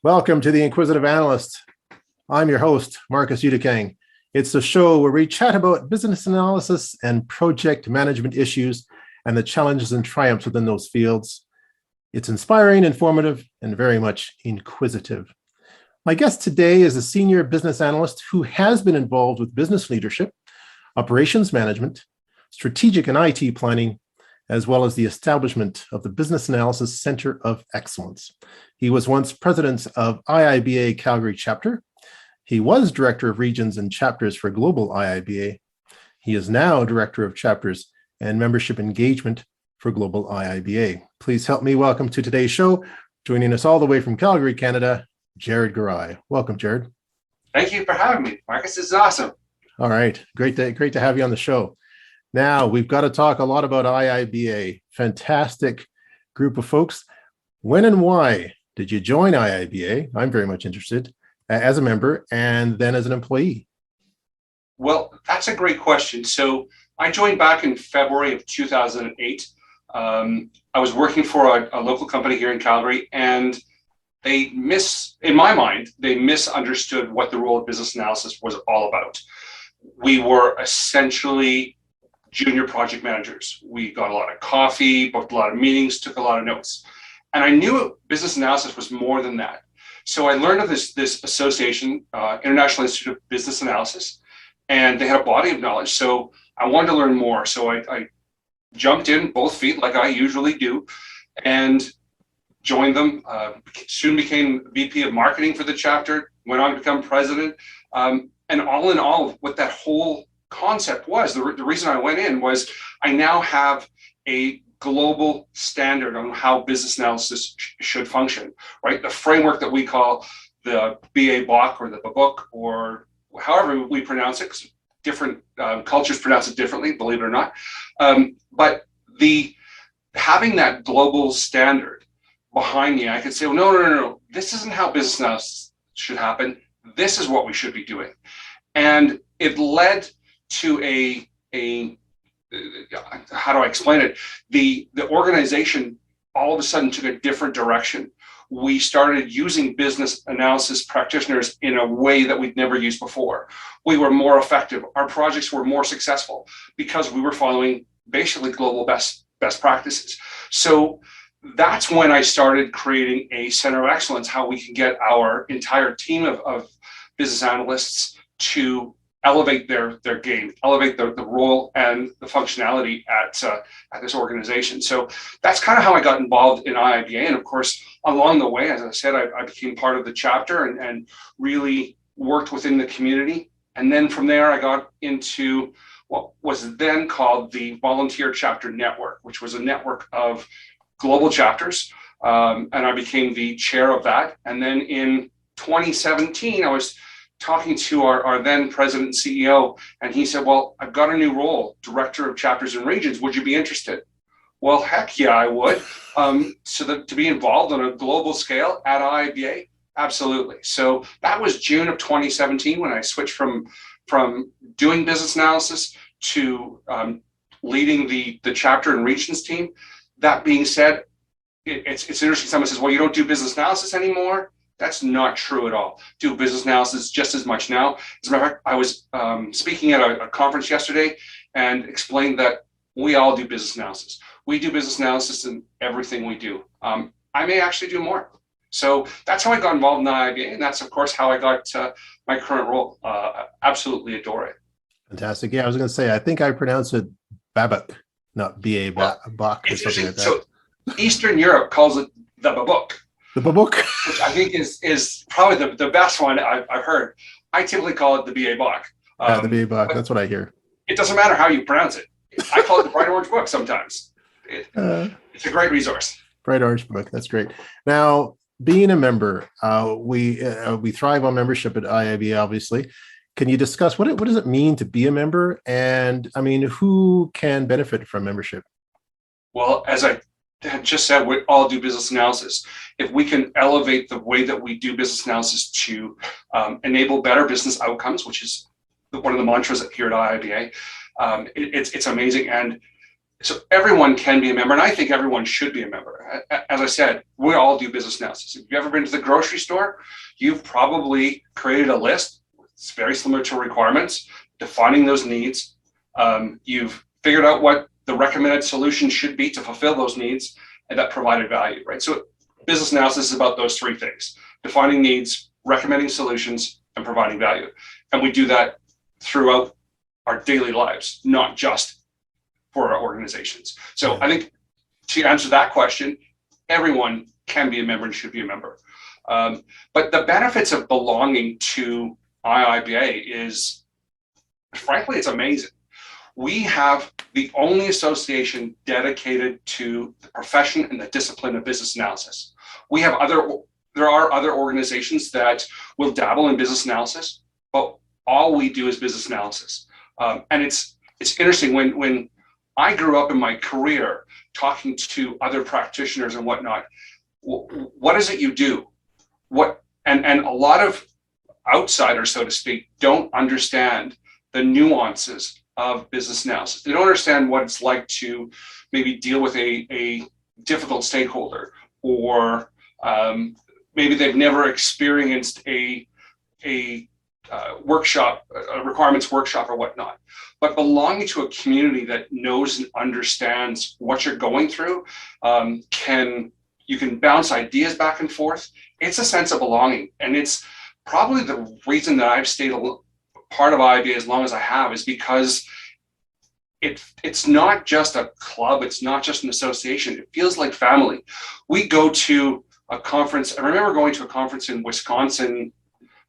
Welcome to the Inquisitive Analyst. I'm your host, Marcus Udikang. It's the show where we chat about business analysis and project management issues and the challenges and triumphs within those fields. It's inspiring, informative, and very much inquisitive. My guest today is a senior business analyst who has been involved with business leadership, operations management, strategic and IT planning, as well as the establishment of the Business Analysis Center of Excellence. He was once president of IIBA Calgary chapter. He was director of regions and chapters for Global IIBA. He is now director of chapters and membership engagement for Global IIBA. Please help me welcome to today's show, joining us all the way from Calgary, Canada, Jared Gorai. Welcome, Jared. Thank you for having me, Marcus. This is awesome. All right, great to have you on the show. Now, we've got to talk a lot about IIBA. Fantastic group of folks. When and why did you join IIBA? I'm very much interested as a member and then as an employee. Well, that's a great question. So I joined back in February of 2008. I was working for a local company here in Calgary, and in my mind, they misunderstood what the role of business analysis was all about. We were essentially junior project managers. We got a lot of coffee, booked a lot of meetings, took a lot of notes. And I knew business analysis was more than that. So I learned of this association, International Institute of Business Analysis, and they had a body of knowledge. So I wanted to learn more. So I jumped in both feet like I usually do and joined them. Soon became VP of marketing for the chapter, went on to become president. And all in all, what that whole concept was, the reason I went in was I now have a global standard on how business analysis should function, right? The framework that we call the BA-BOK or the BA-BOK, or however we pronounce it, because different cultures pronounce it differently, believe it or not. But having that global standard behind me, I could say, well, no, this isn't how business analysis should happen. This is what we should be doing. And it led to how do I explain it? The organization all of a sudden took a different direction. We started using business analysis practitioners in a way that we'd never used before. We were more effective. Our projects were more successful because we were following basically global best practices. So that's when I started creating a center of excellence, how we can get our entire team of business analysts to elevate their game, elevate the role and the functionality at this organization. So that's kind of how I got involved in IIBA. And of course, along the way, as I said, I became part of the chapter and really worked within the community. And then from there, I got into what was then called the Volunteer Chapter Network, which was a network of global chapters. And I became the chair of that. And then in 2017, I was talking to our then president and CEO, and he said, well, I've got a new role, director of chapters and regions. Would you be interested? Well, heck yeah, I would. To be involved on a global scale at IIBA, absolutely. So that was June of 2017 when I switched from doing business analysis to leading the chapter and regions team. That being said, it's interesting. Someone says, well, you don't do business analysis anymore. That's not true at all. Do business analysis just as much now. As a matter of fact, I was speaking at a conference yesterday and explained that we all do business analysis. We do business analysis in everything we do. I may actually do more. So that's how I got involved in the IIBA, and that's, of course, how I got my current role. Absolutely adore it. Fantastic. Yeah, I was going to say, I think I pronounced it BABOK, not BA-BOK or something like that. So Eastern Europe calls it the BABOK. The BABOK, which I think is probably the best one I've heard. I typically call it the BA-BOK. The BA-BOK, that's what I hear. It doesn't matter how you pronounce it. I call it the Bright Orange Book sometimes. It's a great resource. Bright Orange Book, that's great. Now, being a member, we thrive on membership at IIBA, obviously. Can you discuss what does it mean to be a member? And I mean, who can benefit from membership? Well, as I had just said, we all do business analysis. If we can elevate the way that we do business analysis to enable better business outcomes, which is one of the mantras here at IIBA, it's amazing. And so everyone can be a member, and I think everyone should be a member. As I said, we all do business analysis. If you've ever been to the grocery store, you've probably created a list. It's very similar to requirements, defining those needs. You've figured out what the recommended solution should be to fulfill those needs, and that provided value, right? So business analysis is about those three things: defining needs, recommending solutions, and providing value. And we do that throughout our daily lives, not just for our organizations. So I think to answer that question, everyone can be a member and should be a member. But the benefits of belonging to IIBA is, frankly, it's amazing. We have the only association dedicated to the profession and the discipline of business analysis. There are other organizations that will dabble in business analysis, but all we do is business analysis. And it's interesting when I grew up in my career talking to other practitioners and whatnot. What is it you do? And a lot of outsiders, so to speak, don't understand the nuances of business analysis. They don't understand what it's like to maybe deal with a difficult stakeholder, or maybe they've never experienced a workshop, a requirements workshop or whatnot. But belonging to a community that knows and understands what you're going through, you can bounce ideas back and forth. It's a sense of belonging. And it's probably the reason that I've stayed part of IIBA as long as I have, is because it's not just a club, it's not just an association. It feels like family. We go to a conference. I remember going to a conference in Wisconsin.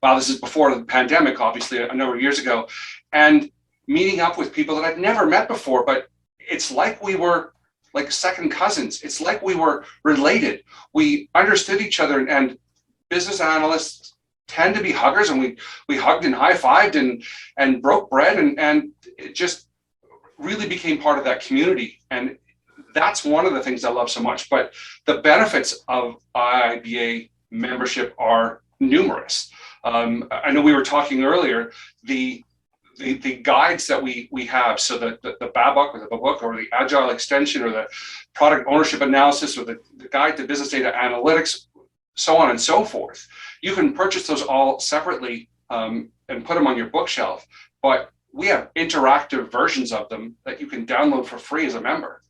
Wow, this is before the pandemic, obviously, a number of years ago, and meeting up with people that I'd never met before, but it's like we were like second cousins. It's like we were related. We understood each other, and business analysts tend to be huggers, and we hugged and high-fived and broke bread, and it just really became part of that community. And that's one of the things I love so much. But the benefits of IIBA membership are numerous. I know we were talking earlier, the guides that we have, so the BABOK or the BABOK or the Agile Extension or the Product Ownership Analysis or the Guide to Business Data Analytics, so on and so forth. You can purchase those all separately and put them on your bookshelf, but we have interactive versions of them that you can download for free as a member.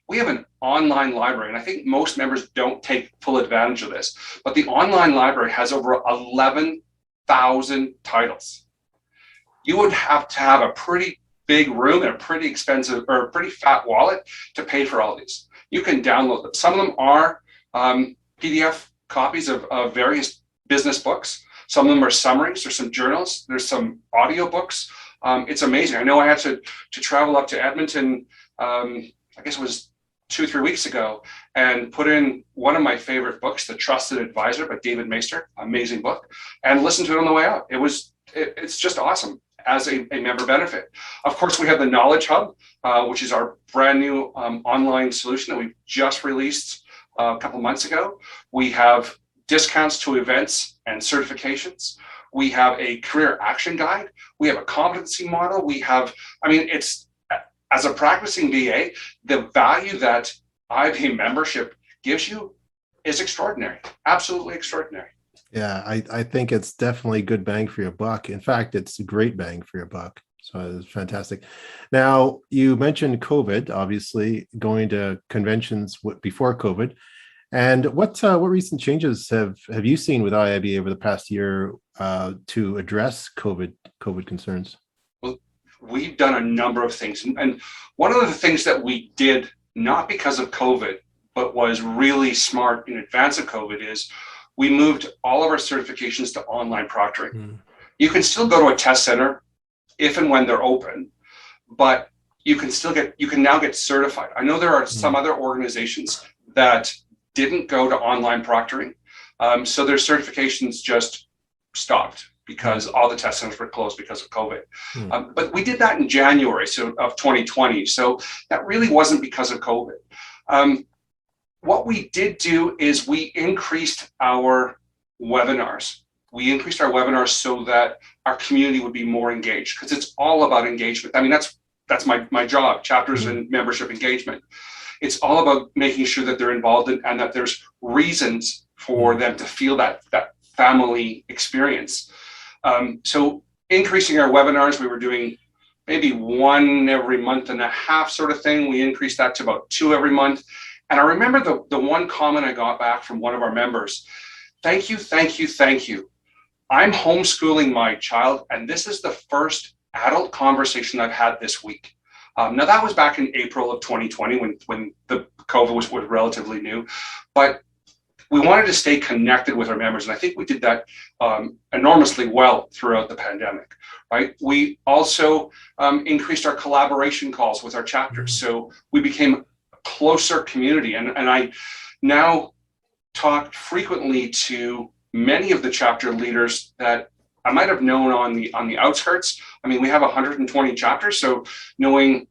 We have an online library, and I think most members don't take full advantage of this, but the online library has over 11,000 titles. You would have to have a pretty big room and a pretty expensive or a pretty fat wallet to pay for all these. You can download them. Some of them are PDF copies of various business books. Some of them are summaries. There's some journals. There's some audio books. It's amazing. I know I had to travel up to Edmonton, I guess it was 2-3 weeks ago, and put in one of my favorite books, The Trusted Advisor by David Maister, amazing book, and listen to it on the way out. It's just awesome as a member benefit. Of course, we have the KnowledgeHub, which is our brand new online solution that we've just released a couple months ago. We have discounts to events and certifications. We have a career action guide. We have a competency model. It's, as a practicing VA, the value that IIBA membership gives you is extraordinary, absolutely extraordinary. Yeah, I think it's definitely good bang for your buck. In fact, it's a great bang for your buck. So it's fantastic. Now, you mentioned COVID, obviously going to conventions before COVID. And what recent changes have you seen with IIBA over the past year to address COVID concerns? Well, we've done a number of things. And one of the things that we did, not because of COVID, but was really smart in advance of COVID, is we moved all of our certifications to online proctoring. You can still go to a test center if and when they're open, but you can now get certified. I know there are some other organizations that didn't go to online proctoring, so their certifications just stopped because all the test centers were closed because of COVID. But we did that in January of 2020, so that really wasn't because of COVID. what we did do is we increased our webinars. We increased our webinars so that our community would be more engaged, because it's all about engagement. I mean, that's my job, chapters and membership engagement. It's all about making sure that they're involved in, and that there's reasons for them to feel that family experience. So increasing our webinars, we were doing maybe one every month and a half sort of thing. We increased that to about 2 every month. And I remember the one comment I got back from one of our members: thank you, thank you, thank you. I'm homeschooling my child, and this is the first adult conversation I've had this week. Now that was back in April of 2020 when the COVID was relatively new, but we wanted to stay connected with our members. And I think we did that enormously well throughout the pandemic, right? We also increased our collaboration calls with our chapters. So we became a closer community. And I now talk frequently to many of the chapter leaders that I might have known on the outskirts. I mean, we have 120 chapters, so knowing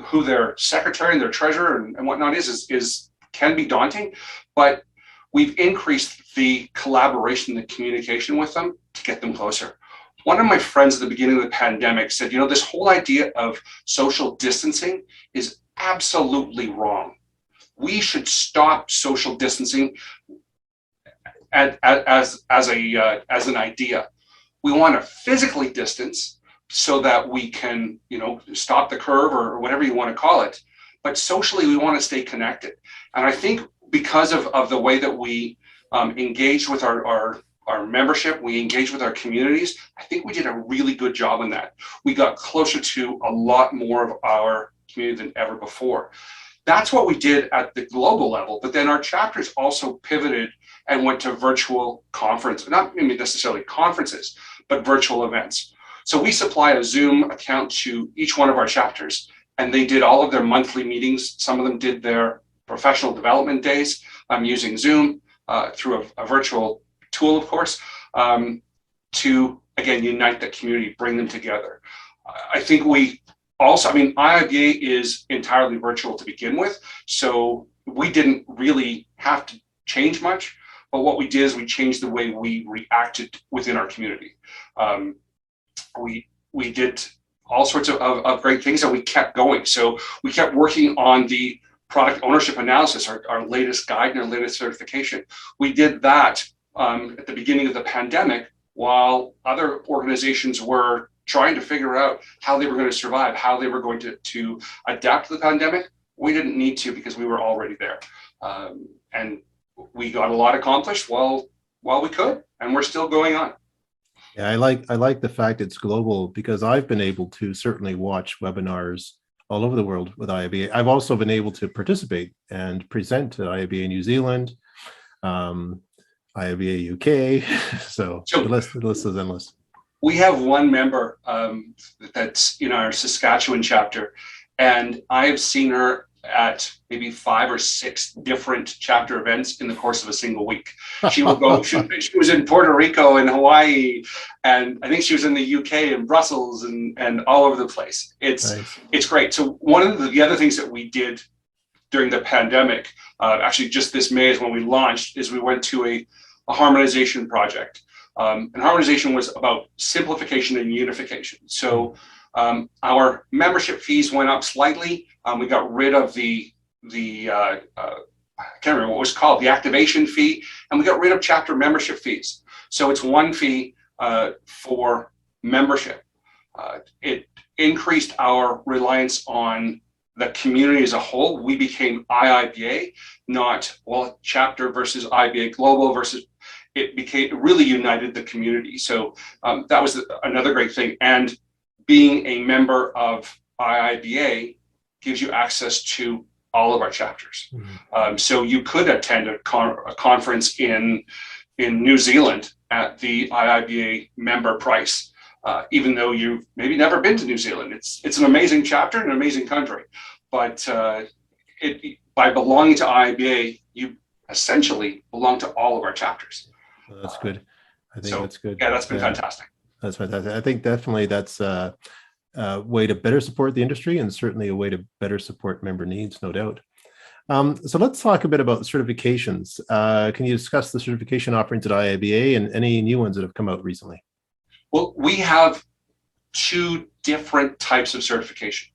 who their secretary and their treasurer and whatnot is can be daunting, but we've increased the collaboration, the communication with them to get them closer. One of my friends at the beginning of the pandemic said, you know, this whole idea of social distancing is absolutely wrong. We should stop social distancing as an idea. We want to physically distance so that we can, you know, stop the curve or whatever you want to call it. But socially, we want to stay connected. And I think because of the way that we engage with our membership, we engage with our communities, I think we did a really good job in that. We got closer to a lot more of our community than ever before. That's what we did at the global level, but then our chapters also pivoted and went to virtual conference, not necessarily conferences, but virtual events. So we supply a Zoom account to each one of our chapters, and they did all of their monthly meetings. Some of them did their professional development days using Zoom through a virtual tool, of course, to, again, unite the community, bring them together. I think we also, I mean, IIBA is entirely virtual to begin with, so we didn't really have to change much, but what we did is we changed the way we reacted within our community. We did all sorts of great things, and we kept going. So we kept working on the product ownership analysis, our latest guide and our latest certification. We did that at the beginning of the pandemic, while other organizations were trying to figure out how they were going to survive, how they were going to adapt to the pandemic. We didn't need to, because we were already there. And we got a lot accomplished while we could, and we're still going on. Yeah, I like the fact it's global, because I've been able to certainly watch webinars all over the world with IIBA. I've also been able to participate and present to IIBA New Zealand, IIBA UK. So the list is endless. We have one member that's in our Saskatchewan chapter, and I have seen her at maybe 5 or 6 different chapter events in the course of a single week. She will go, she was in Puerto Rico and Hawaii, and I think she was in the UK and Brussels and all over the place. It's great. So one of the other things that we did during the pandemic, actually just this May is when we launched, is we went to a harmonization project. And harmonization was about simplification and unification. So our membership fees went up slightly. We got rid of the I can't remember what it was called, the activation fee, and we got rid of chapter membership fees. So it's one fee for membership. It increased our reliance on the community as a whole. We became IIBA, not, well, chapter versus IIBA global versus. It really united the community. So that was another great thing. And being a member of IIBA gives you access to all of our chapters. Mm-hmm. So you could attend a conference in New Zealand at the IIBA member price, even though you've maybe never been to New Zealand. It's an amazing chapter and an amazing country. But by belonging to IIBA, you essentially belong to all of our chapters. Well, that's good. I think that's good. Yeah, that's been fantastic. That's fantastic. I think definitely that's a way to better support the industry, and certainly a way to better support member needs, no doubt. So let's talk a bit about certifications. Can you discuss the certification offerings at IIBA and any new ones that have come out recently? Well, we have two different types of certification.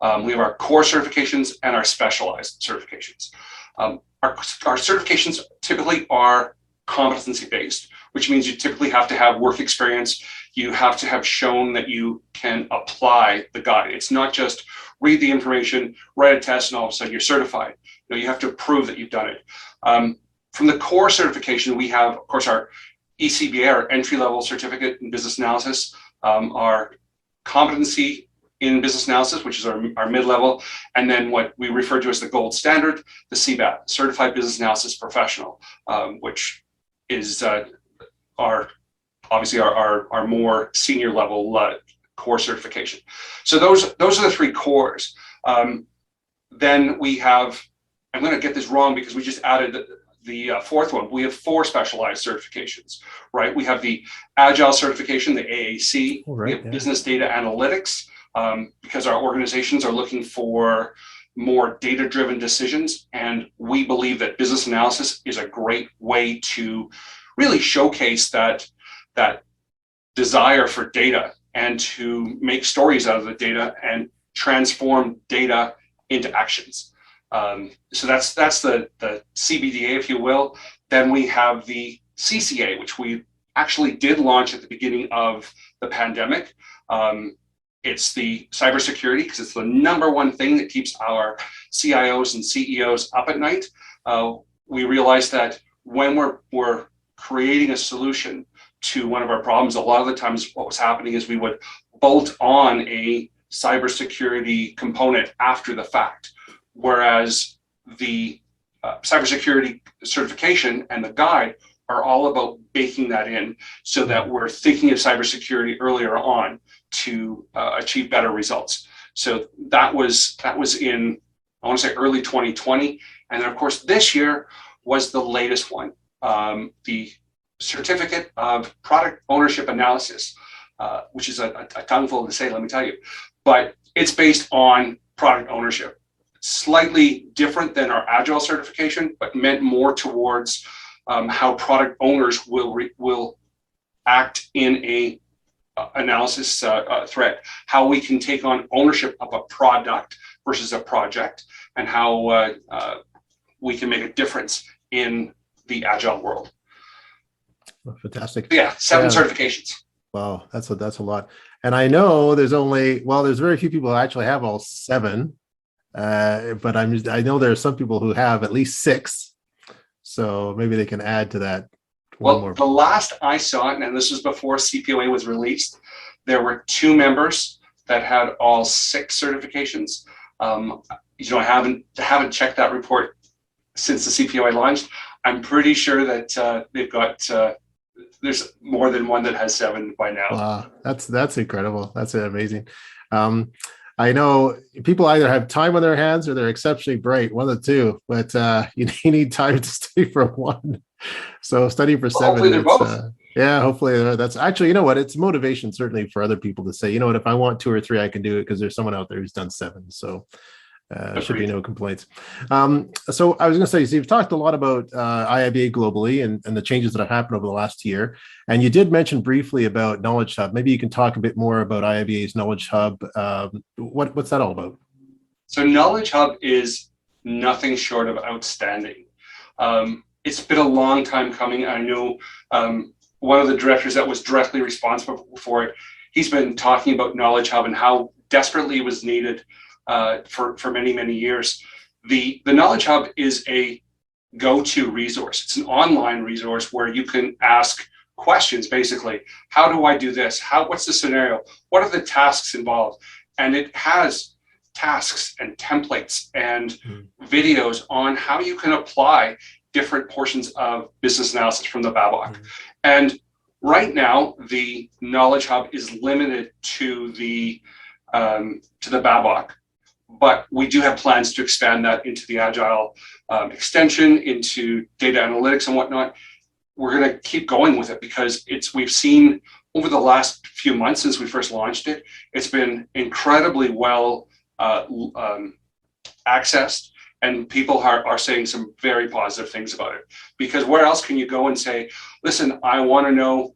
We have our core certifications and our specialized certifications. Our certifications typically are competency-based, which means you typically have to have work experience. You have to have shown that you can apply the guide. It's not just read the information, write a test, and all of a sudden you're certified. You have to prove that you've done it. From the core certification, we have, of course, our ECBA, our entry-level certificate in business analysis, our competency in business analysis, which is our mid-level, and then what we refer to as the gold standard, the CBAP, Certified Business Analysis Professional, which is obviously our more senior level core certification. So those are the three cores. Then we have, I'm going to get this wrong because we just added the fourth one. We have 4 specialized certifications, right? We have the Agile certification, the AAC. Right, we have business data analytics, because our organizations are looking for more data-driven decisions. And we believe that business analysis is a great way to really showcase that desire for data and to make stories out of the data and transform data into actions. So that's the CBDA, if you will. Then we have the CCA, which we actually did launch at the beginning of the pandemic. It's the cybersecurity, because it's the #1 thing that keeps our CIOs and CEOs up at night. We realized that when we're creating a solution to one of our problems, a lot of the times what was happening is we would bolt on a cybersecurity component after the fact, whereas the cybersecurity certification and the guide are all about baking that in so that we're thinking of cybersecurity earlier on to achieve better results. So that was in, I want to say, early 2020. And then of course, this year was the latest one, the Certificate of Product Ownership Analysis, which is a tongueful to say, let me tell you, but it's based on product ownership. Slightly different than our Agile certification, but meant more towards how product owners will act in a analysis thread, how we can take on ownership of a product versus a project, and how we can make a difference in the Agile world. Fantastic. Yeah, 7 certifications. Wow, that's a lot. And I know there's very few people who actually have all 7. But I know there are some people who have at least 6, so maybe they can add to that. Well, the last I saw it, and this was before CPOA was released, there were 2 members that had all 6 certifications. I haven't checked that report since the CPOA launched. I'm pretty sure that they've got there's more than one that has 7 by now. Wow, that's incredible. That's amazing. I know people either have time on their hands or they're exceptionally bright, one of the two, but you need time to study for one. So study for 7. Hopefully they're both. Yeah, hopefully that's actually, you know what, it's motivation certainly for other people to say, you know what, if I want 2 or 3, I can do it because there's someone out there who's done 7. So should be no complaints. So I was going to say, so you've talked a lot about IIBA globally and the changes that have happened over the last year. And you did mention briefly about KnowledgeHub. Maybe you can talk a bit more about IIBA's KnowledgeHub. What's that all about? So KnowledgeHub is nothing short of outstanding. It's been a long time coming. I know one of the directors that was directly responsible for it, he's been talking about KnowledgeHub and how desperately it was needed for many, many years. The KnowledgeHub is a go-to resource. It's an online resource where you can ask questions, basically. How do I do this? What's the scenario? What are the tasks involved? And it has tasks and templates and videos on how you can apply different portions of business analysis from the BABOK. And right now, the KnowledgeHub is limited to the BABOK. But we do have plans to expand that into the Agile extension, into data analytics and whatnot. We're going to keep going with it because we've seen over the last few months since we first launched it, it's been incredibly well accessed And people are saying some very positive things about it, because where else can you go and say, listen, I want to know,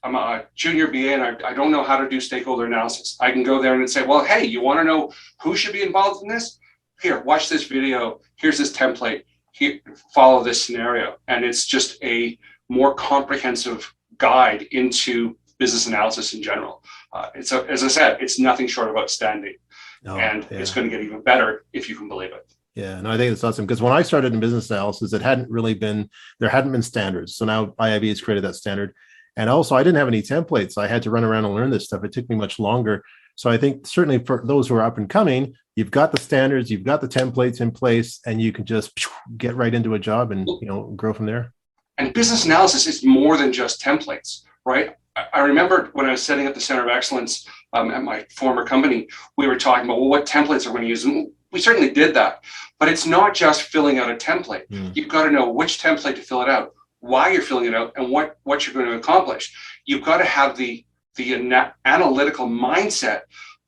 I'm a junior BA and I don't know how to do stakeholder analysis. I can go there and say, well, hey, you want to know who should be involved in this? Here, watch this video. Here's this template. Here, follow this scenario. And it's just a more comprehensive guide into business analysis in general. As I said, it's nothing short of outstanding. It's going to get even better if you can believe it. Yeah, no, I think it's awesome, because when I started in business analysis, there hadn't been standards. So now IIB has created that standard. And also I didn't have any templates. I had to run around and learn this stuff. It took me much longer. So I think certainly for those who are up and coming, you've got the standards, you've got the templates in place, and you can just get right into a job and grow from there. And business analysis is more than just templates, right? I remember when I was setting up the Center of Excellence at my former company, we were talking about, well, what templates are we going to use? And we certainly did that, but it's not just filling out a template. You've got to know which template to fill it out, why you're filling it out, and what you're going to accomplish. You've got to have the analytical mindset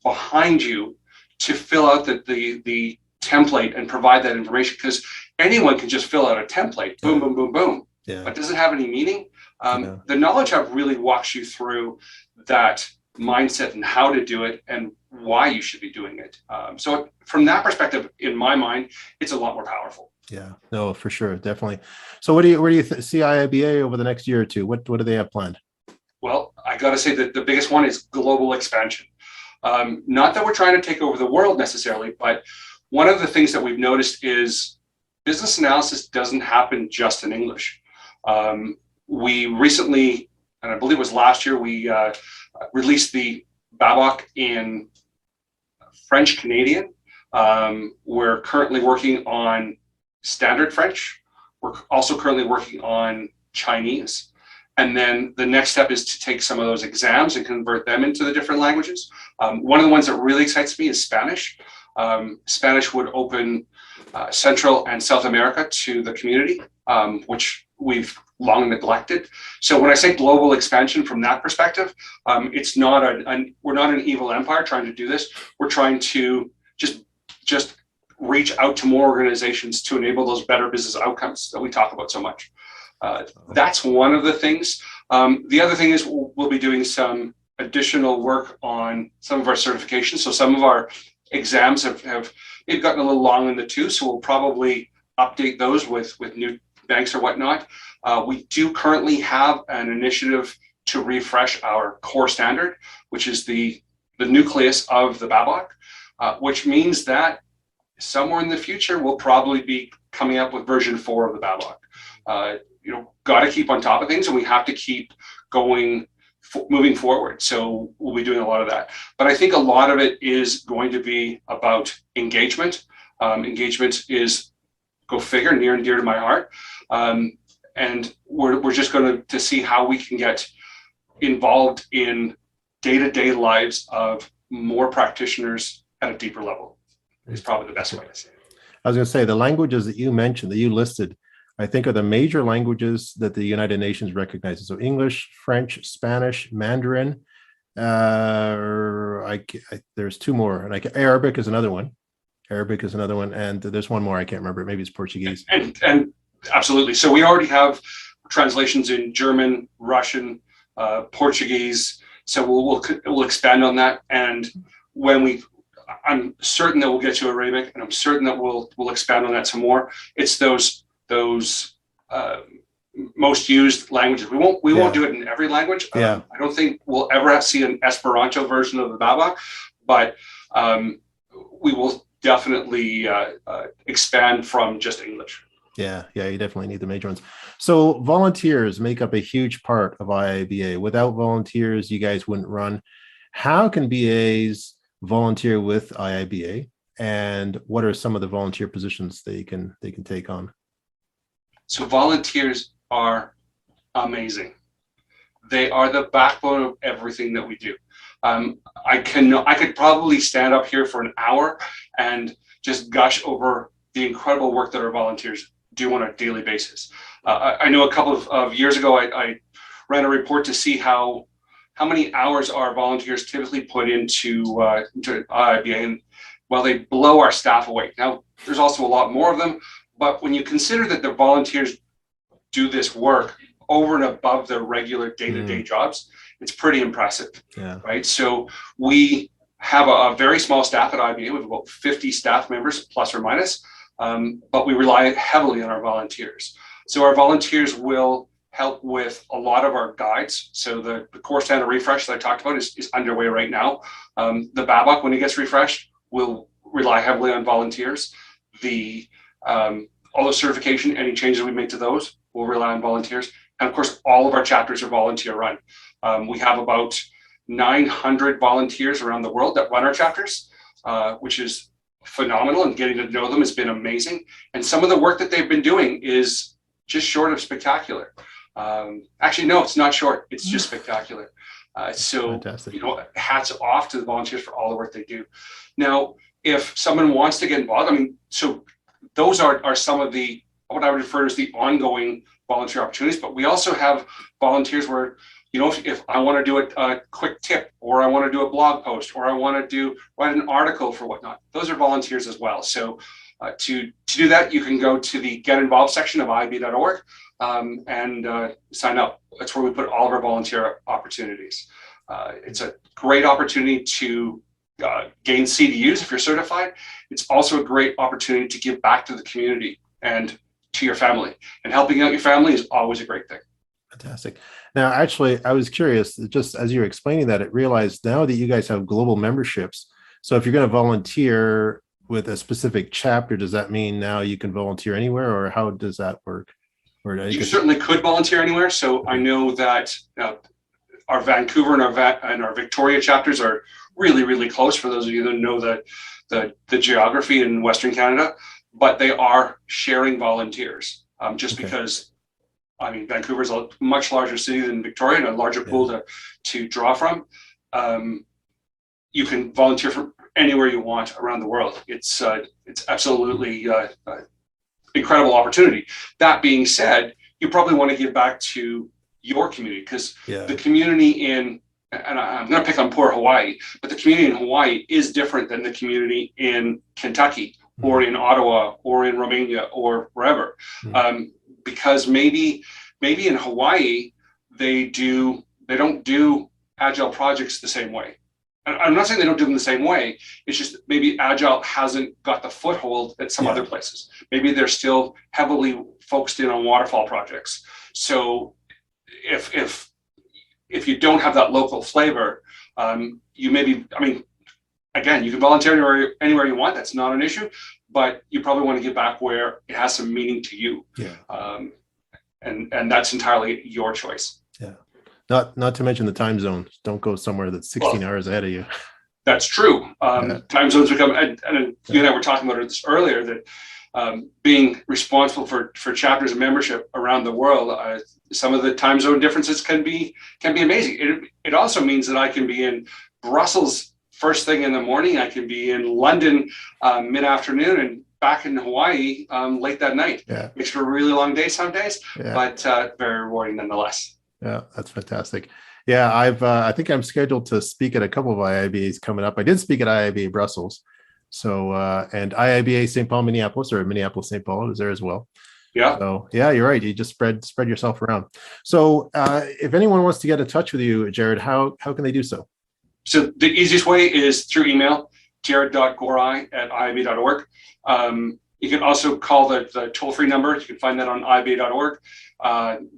behind you to fill out the template and provide that information, because anyone can just fill out a template, boom, boom, boom, boom. Yeah. But does it have any meaning? The Knowledge Hub really walks you through that mindset and how to do it and why you should be doing it. So from that perspective, in my mind, it's a lot more powerful. Yeah, no, for sure, definitely. So where do you see IIBA over the next year or two? What do they have planned? Well, I got to say that the biggest one is global expansion. Not that we're trying to take over the world necessarily, but one of the things that we've noticed is business analysis doesn't happen just in English. We recently, and I believe it was last year, we released the BABOK in French Canadian. We're currently working on standard French. We're also currently working on Chinese. And then the next step is to take some of those exams and convert them into the different languages. One of the ones that really excites me is Spanish. Spanish would open Central and South America to the community, which we've long neglected. So when I say global expansion from that perspective, it's not we're not an evil empire trying to do this. We're trying to just reach out to more organizations to enable those better business outcomes that we talk about so much. That's one of the things. The other thing is we'll be doing some additional work on some of our certifications. So some of our exams have gotten a little long in the tooth, so we'll probably update those with new banks or whatnot. We do currently have an initiative to refresh our core standard, which is the nucleus of the BABOK, which means that somewhere in the future we'll probably be coming up with version 4 of the BABOK. Got to keep on top of things, and we have to keep moving forward. So we'll be doing a lot of that. But I think a lot of it is going to be about engagement. Engagement is, go figure, near and dear to my heart. And we're just going to see how we can get involved in day-to-day lives of more practitioners at a deeper level. Is probably the best way to say it. I was going to say, the languages that you mentioned, that you listed, I think are the major languages that the United Nations recognizes. So English, French, Spanish, Mandarin. There's two more, and Arabic is another one. And there's one more I can't remember. Maybe it's Portuguese. And absolutely. So we already have translations in German, Russian, Portuguese. So we'll expand on that. And I'm certain that we'll get to Arabic, and I'm certain that we'll expand on that some more. It's those most used languages. We won't do it in every language. I don't think we'll ever see an Esperanto version of the BABOK, but we will definitely expand from just English. Yeah, you definitely need the major ones. So volunteers make up a huge part of IIBA. Without volunteers, you guys wouldn't run. How can BAs volunteer with IIBA, and what are some of the volunteer positions they can take on? So volunteers are amazing. They are the backbone of everything that we do. I could probably stand up here for an hour and just gush over the incredible work that our volunteers do on a daily basis. I know a couple of years ago, I ran a report to see how many hours our volunteers typically put into IIBA, well, they blow our staff away. Now, there's also a lot more of them, but when you consider that the volunteers do this work over and above their regular day-to-day jobs, it's pretty impressive, right? So we have a very small staff at IIBA. We have about 50 staff members, plus or minus, but we rely heavily on our volunteers. So our volunteers will help with a lot of our guides. So the core standard refresh that I talked about is underway right now. The BABOK, when it gets refreshed, will rely heavily on volunteers. All the certification, any changes we make to those will rely on volunteers. And of course, all of our chapters are volunteer run. We have about 900 volunteers around the world that run our chapters, which is phenomenal, and getting to know them has been amazing. And some of the work that they've been doing is just short of spectacular. Actually, no, it's not short. It's just spectacular. So, Fantastic. Hats off to the volunteers for all the work they do. Now, if someone wants to get involved, so those are some of the, what I would refer to as the ongoing volunteer opportunities, but we also have volunteers where, if I want to do a quick tip, or I want to do a blog post, or I want to write an article for whatnot, those are volunteers as well. So to do that, you can go to the Get Involved section of IIBA.org and sign up. That's where we put all of our volunteer opportunities. It's a great opportunity to gain CDUs if you're certified. It's also a great opportunity to give back to the community and to your family. And helping out your family is always a great thing. Fantastic. Now, actually, I was curious, just as you were explaining that, it realized now that you guys have global memberships. So if you're going to volunteer with a specific chapter, does that mean now you can volunteer anywhere, or how does that work? Or you certainly could volunteer anywhere. So I know that our Vancouver and our Victoria chapters are really, really close, for those of you that know the geography in Western Canada, but they are sharing volunteers because Vancouver is a much larger city than Victoria and a larger pool to draw from. You can volunteer from anywhere you want around the world. It's absolutely incredible opportunity. That being said, you probably want to give back to your community, because the community and I'm going to pick on poor Hawaii, but the community in Hawaii is different than the community in Kentucky or in Ottawa or in Romania or wherever. Because maybe in Hawaii, they don't do agile projects the same way. And I'm not saying they don't do them the same way. It's just maybe agile hasn't got the foothold at some other places. Maybe they're still heavily focused in on waterfall projects. So if you don't have that local flavor, you maybe, again, you can volunteer anywhere you want. That's not an issue, but you probably want to give back where it has some meaning to you. And that's entirely your choice. Not to mention the time zones. Don't go somewhere that's 16 hours ahead of you. That's true. Time zones become, and you and I were talking about this earlier, that being responsible for chapters and membership around the world, some of the time zone differences can be amazing. It also means that I can be in Brussels first thing in the morning. I can be in London mid-afternoon, and back in Hawaii late that night. Makes for a really long day some days, but very rewarding nonetheless. Yeah, that's fantastic. Yeah, I think I'm scheduled to speak at a couple of IIBAs coming up. I did speak at IIBA Brussels. So, and IIBA St. Paul, Minneapolis, or Minneapolis, St. Paul is there as well. So yeah, you're right. You just spread yourself around. So if anyone wants to get in touch with you, Jared, how can they do so? So the easiest way is through email, jared.gorai@iib.org. You can also call the toll-free number. You can find that on iib.org.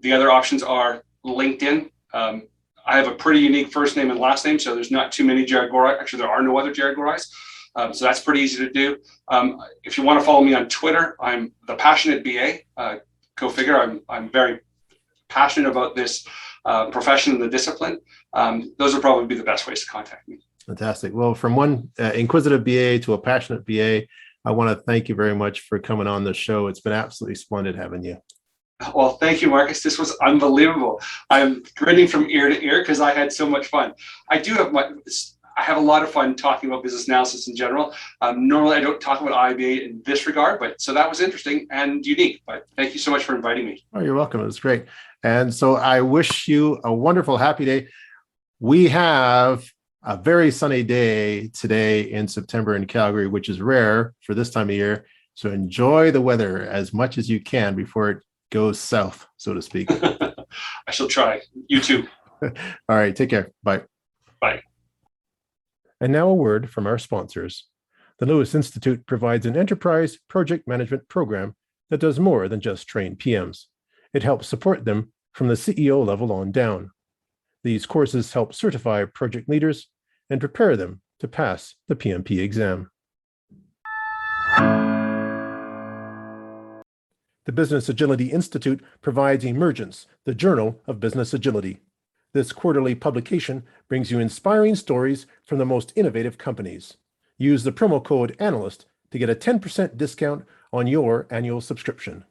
The other options are LinkedIn. I have a pretty unique first name and last name, so there's not too many Jared Gorai. Actually, there are no other Jared Gorais. So that's pretty easy to do. If you want to follow me on Twitter, I'm the Passionate BA. Go figure. I'm very passionate about this profession and the discipline. Those would probably be the best ways to contact me. Fantastic. Well, from one inquisitive BA to a passionate BA, I want to thank you very much for coming on the show. It's been absolutely splendid having you. Well, thank you, Marcus. This was unbelievable. I'm grinning from ear to ear because I had so much fun. I have a lot of fun talking about business analysis in general. Normally, I don't talk about IIBA in this regard, but so that was interesting and unique. But thank you so much for inviting me. Oh, you're welcome. It was great. And so I wish you a wonderful, happy day. We have a very sunny day today in September in Calgary, which is rare for this time of year. So enjoy the weather as much as you can before it goes south, so to speak. I shall try. You too. All right, take care. Bye. Bye. And now a word from our sponsors. The Lewis Institute provides an enterprise project management program that does more than just train PMs. It helps support them from the CEO level on down. These courses help certify project leaders and prepare them to pass the PMP exam. The Business Agility Institute provides Emergence, the Journal of Business Agility. This quarterly publication brings you inspiring stories from the most innovative companies. Use the promo code ANALYST to get a 10% discount on your annual subscription.